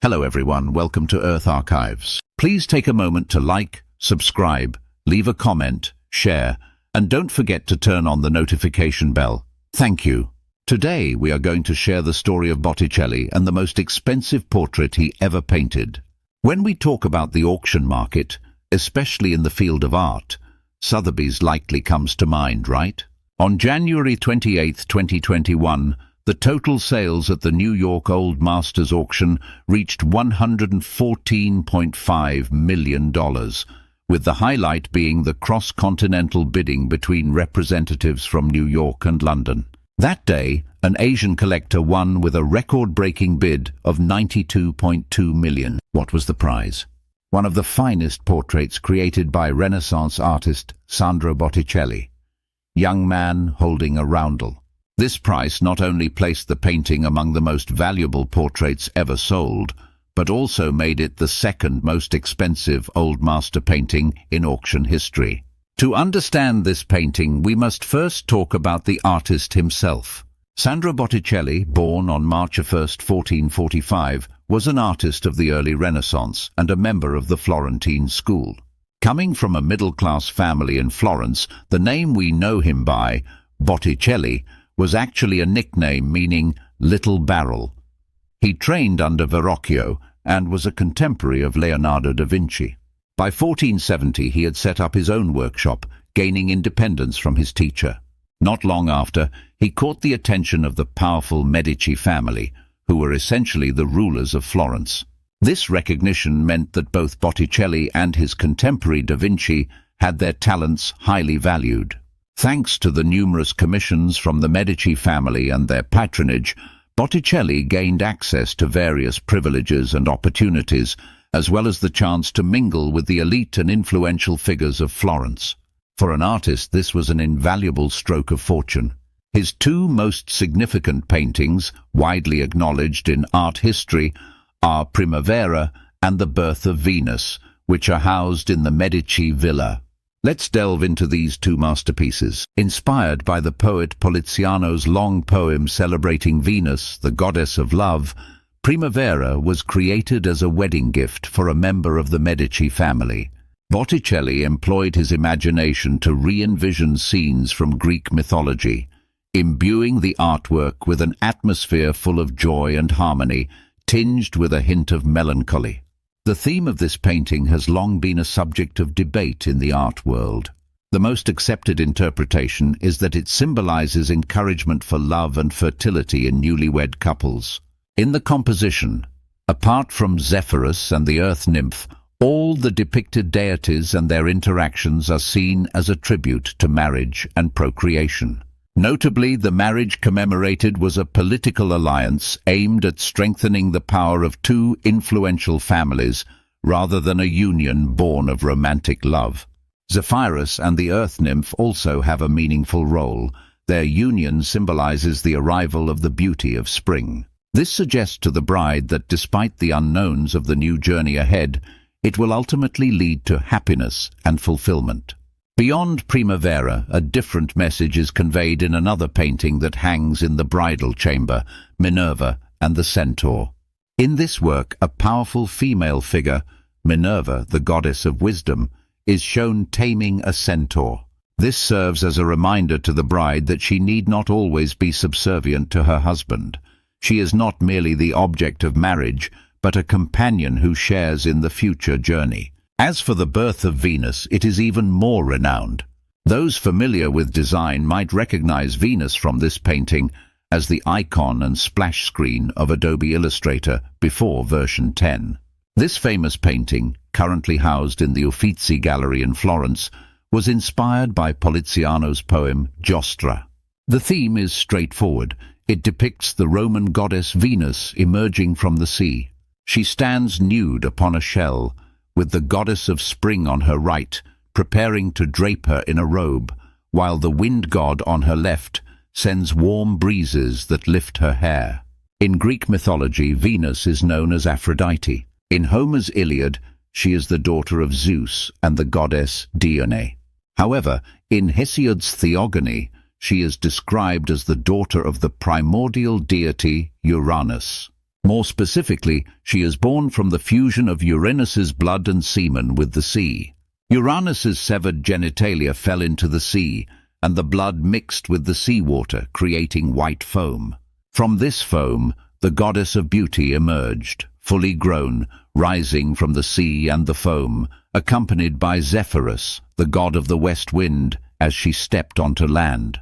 Hello everyone, welcome to Earth Archives. Please take a moment to like, subscribe, leave a comment, share, and don't forget to turn on the notification bell. Thank you. Today we are going to share the story of Botticelli and the most expensive portrait he ever painted. When we talk about the auction market, especially in the field of art, Sotheby's likely comes to mind, right? On January 28, 2021, the total sales at the New York Old Masters auction reached $114.5 million, with the highlight being the cross-continental bidding between representatives from New York and London. That day, an Asian collector won with a record-breaking bid of $92.2 million. What was the prize? One of the finest portraits created by Renaissance artist Sandro Botticelli. Young man holding a roundel. This price not only placed the painting among the most valuable portraits ever sold, but also made it the second most expensive Old Master painting in auction history. To understand this painting, we must first talk about the artist himself. Sandro Botticelli, born on March 1, 1445, was an artist of the early Renaissance and a member of the Florentine school. Coming from a middle-class family in Florence, the name we know him by, Botticelli, was actually a nickname meaning little barrel. He trained under Verrocchio and was a contemporary of Leonardo da Vinci. By 1470 he had set up his own workshop, gaining independence from his teacher. Not long after, he caught the attention of the powerful Medici family, who were essentially the rulers of Florence. This recognition meant that both Botticelli and his contemporary da Vinci had their talents highly valued. Thanks to the numerous commissions from the Medici family and their patronage, Botticelli gained access to various privileges and opportunities, as well as the chance to mingle with the elite and influential figures of Florence. For an artist, this was an invaluable stroke of fortune. His two most significant paintings, widely acknowledged in art history, are Primavera and The Birth of Venus, which are housed in the Medici villa. Let's delve into these two masterpieces. Inspired by the poet Poliziano's long poem celebrating Venus, the goddess of love, Primavera was created as a wedding gift for a member of the Medici family. Botticelli employed his imagination to re-envision scenes from Greek mythology, imbuing the artwork with an atmosphere full of joy and harmony, tinged with a hint of melancholy. The theme of this painting has long been a subject of debate in the art world. The most accepted interpretation is that it symbolizes encouragement for love and fertility in newlywed couples. In the composition, apart from Zephyrus and the earth nymph, all the depicted deities and their interactions are seen as a tribute to marriage and procreation. Notably, the marriage commemorated was a political alliance aimed at strengthening the power of two influential families rather than a union born of romantic love. Zephyrus and the earth nymph also have a meaningful role. Their union symbolizes the arrival of the beauty of spring. This suggests to the bride that despite the unknowns of the new journey ahead, it will ultimately lead to happiness and fulfillment. Beyond Primavera, a different message is conveyed in another painting that hangs in the bridal chamber, Minerva and the Centaur. In this work, a powerful female figure, Minerva, the goddess of wisdom, is shown taming a centaur. This serves as a reminder to the bride that she need not always be subservient to her husband. She is not merely the object of marriage, but a companion who shares in the future journey. As for The Birth of Venus, it is even more renowned. Those familiar with design might recognize Venus from this painting as the icon and splash screen of Adobe Illustrator before version 10. This famous painting, currently housed in the Uffizi Gallery in Florence, was inspired by Poliziano's poem Giostra. The theme is straightforward. It depicts the Roman goddess Venus emerging from the sea. She stands nude upon a shell, with the goddess of spring on her right, preparing to drape her in a robe, while the wind god on her left sends warm breezes that lift her hair. In Greek mythology, Venus is known as Aphrodite. In Homer's Iliad, she is the daughter of Zeus and the goddess Dione. However, in Hesiod's Theogony, she is described as the daughter of the primordial deity Uranus. More specifically, she is born from the fusion of Uranus's blood and semen with the sea. Uranus's severed genitalia fell into the sea, and the blood mixed with the seawater, creating white foam. From this foam, the goddess of beauty emerged, fully grown, rising from the sea and the foam, accompanied by Zephyrus, the god of the west wind, as she stepped onto land.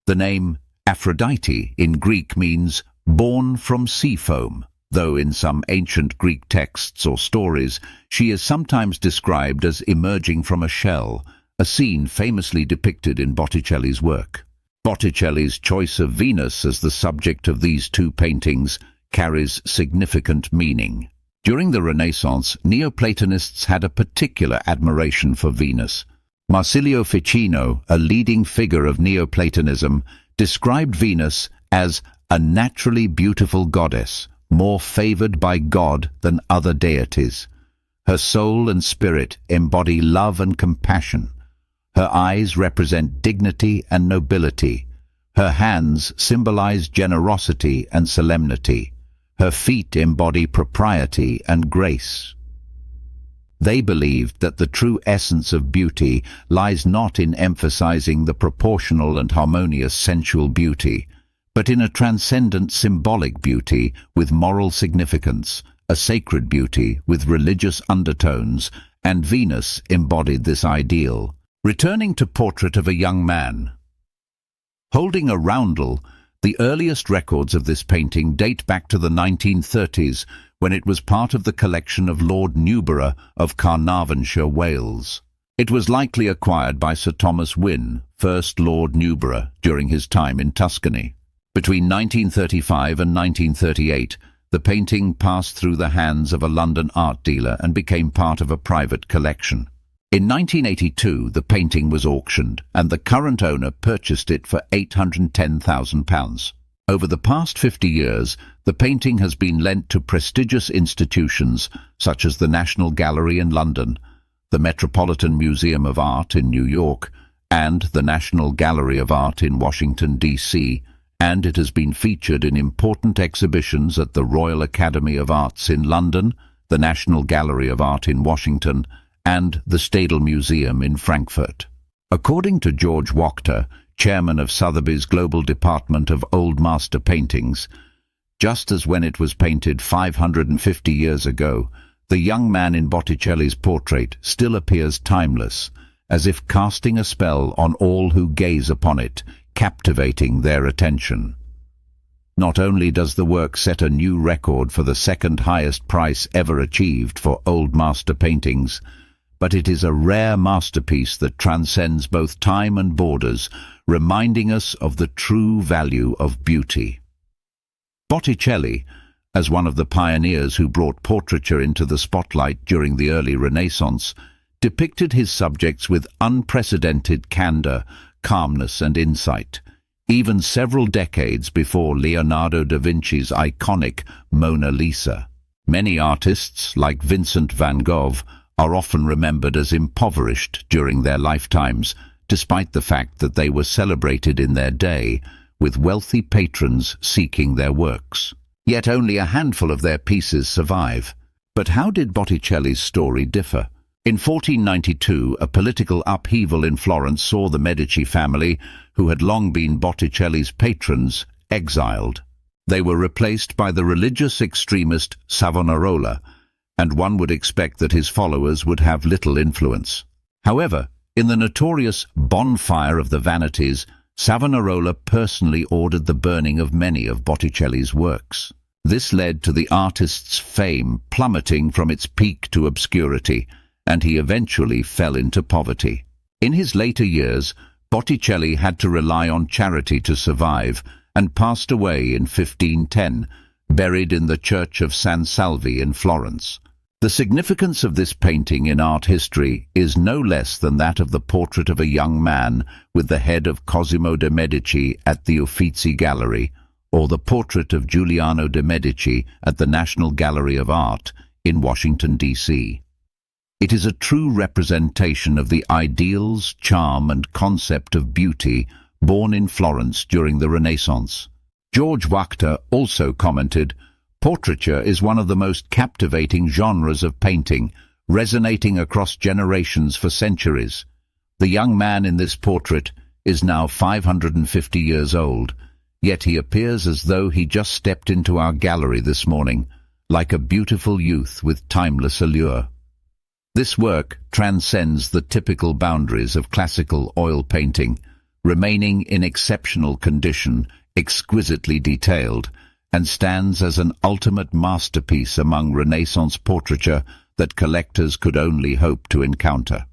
The name Aphrodite in Greek means born from sea foam, though in some ancient Greek texts or stories she is sometimes described as emerging from a shell, a scene famously depicted in Botticelli's work. Botticelli's choice of Venus as the subject of these two paintings carries significant meaning. During the Renaissance, Neoplatonists had a particular admiration for Venus. Marsilio Ficino, a leading figure of Neoplatonism, described Venus as a naturally beautiful goddess, more favored by God than other deities. Her soul and spirit embody love and compassion. Her eyes represent dignity and nobility. Her hands symbolize generosity and solemnity. Her feet embody propriety and grace. They believed that the true essence of beauty lies not in emphasizing the proportional and harmonious sensual beauty, but in a transcendent symbolic beauty with moral significance, a sacred beauty with religious undertones, and Venus embodied this ideal. Returning to Portrait of a Young Man. Holding a roundel, the earliest records of this painting date back to the 1930s, when it was part of the collection of Lord Newborough of Carnarvonshire, Wales. It was likely acquired by Sir Thomas Wynne, 1st Lord Newborough, during his time in Tuscany. Between 1935 and 1938, the painting passed through the hands of a London art dealer and became part of a private collection. In 1982, the painting was auctioned, and the current owner purchased it for £810,000. Over the past 50 years, the painting has been lent to prestigious institutions such as the National Gallery in London, the Metropolitan Museum of Art in New York, and the National Gallery of Art in Washington, D.C., and it has been featured in important exhibitions at the Royal Academy of Arts in London, the National Gallery of Art in Washington, and the Stadel Museum in Frankfurt. According to George Wachter, chairman of Sotheby's Global Department of Old Master Paintings, just as when it was painted 550 years ago, the young man in Botticelli's portrait still appears timeless, as if casting a spell on all who gaze upon it, captivating their attention. Not only does the work set a new record for the second highest price ever achieved for Old Master paintings, but it is a rare masterpiece that transcends both time and borders, reminding us of the true value of beauty. Botticelli, as one of the pioneers who brought portraiture into the spotlight during the early Renaissance, depicted his subjects with unprecedented candor, calmness and insight, even several decades before Leonardo da Vinci's iconic Mona Lisa. Many artists, like Vincent van Gogh, are often remembered as impoverished during their lifetimes, despite the fact that they were celebrated in their day, with wealthy patrons seeking their works. Yet only a handful of their pieces survive. But how did Botticelli's story differ? In 1492, a political upheaval in Florence saw the Medici family, who had long been Botticelli's patrons, exiled. They were replaced by the religious extremist Savonarola, and one would expect that his followers would have little influence. However, in the notorious Bonfire of the Vanities, Savonarola personally ordered the burning of many of Botticelli's works. This led to the artist's fame plummeting from its peak to obscurity, and he eventually fell into poverty. In his later years, Botticelli had to rely on charity to survive, and passed away in 1510, buried in the Church of San Salvi in Florence. The significance of this painting in art history is no less than that of the Portrait of a Young Man with the head of Cosimo de' Medici at the Uffizi Gallery, or the Portrait of Giuliano de' Medici at the National Gallery of Art in Washington, D.C. It is a true representation of the ideals, charm and concept of beauty born in Florence during the Renaissance. George Wachter also commented, Portraiture is one of the most captivating genres of painting, resonating across generations for centuries. The young man in this portrait is now 550 years old, yet he appears as though he just stepped into our gallery this morning, like a beautiful youth with timeless allure. This work transcends the typical boundaries of classical oil painting, remaining in exceptional condition, exquisitely detailed, and stands as an ultimate masterpiece among Renaissance portraiture that collectors could only hope to encounter.